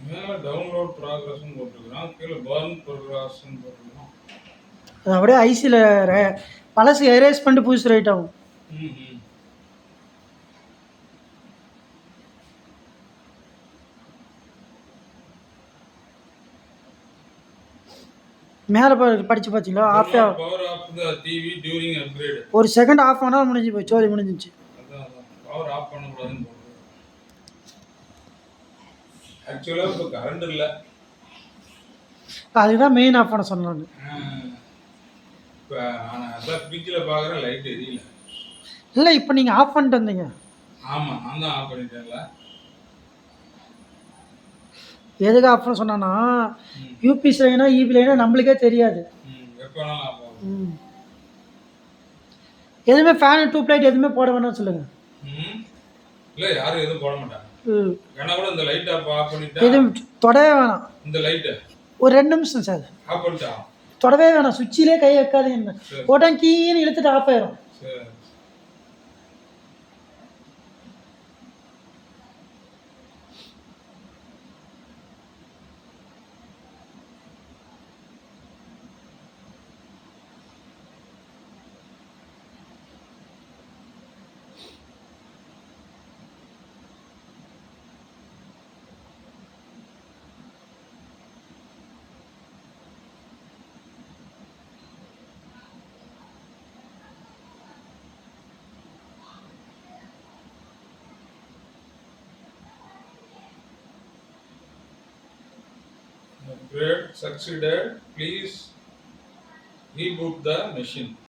மேலே டவுன்லோட் ப்ராக்ரஸ்ன்னு போட்டுருக்குறான், கீழே பர்ன் ப்ரோக்ரஸ்ன்னு போட்டுருக்கான். அது அப்படியே ஐசியில் பழசு எரேஸ் பண்ணிட்டு புதுசு ரைட் ஆகும். மேலே படிச்சு பார்த்தீங்களா? Off power off the TV during upgrade. ஒரு செகண்ட் ஆஃப் ஆனால் முடிஞ்சு போய் சோலி முடிஞ்சிச்சு. அதான் பவர் ஆஃப் பண்ணக்கூடாதுன்னு போட்டு. ஆக்சுவலாக இப்போ கரண்ட் இல்லை, அதுதான் மெயின் ஆஃப் பண்ண சொன்னாங்க. இப்போ நான் அதான் ஃப்ரிட்ஜில் பார்க்குறேன், லைட் எரியல. இல்லை, இப்போ நீங்கள் ஆஃப் பண்ணிட்டு வந்தீங்க. ஆமாம், நான் தான் ஆஃப் பண்ணிட்டேன்ல. எதுக்கு ஆஃப் பண்ண சொன்னான்னா, யூபிஎஸ் லைனா இபி லைனா நம்மளுக்கே தெரியாது. எப்போ வேணாலும் ஆஃப் ஆகும். எதுவுமே ஃபேனு டியூப் லைட் எதுவுமே போட வேணாம்னு சொல்லுங்கள். இல்லை, யாரும் எதுவும் போட மாட்டாங்க. ஏன்னா கூட இந்த லைட் ஆஃப் பண்ணிட்டா எதுவும் தொடவே வேணாம். இந்த லைட்டு ஒரு 2 நிமிஷம் சார் ஆஃப் பண்ணிட்டா தொடவே வேணாம். சுவிட்சிலே கை வைக்காதீங்க, போட்டால் கீன்னு இழுத்துட்டு ஆஃப் ஆயிரும். சரி. Upgrade succeeded. Please reboot the machine.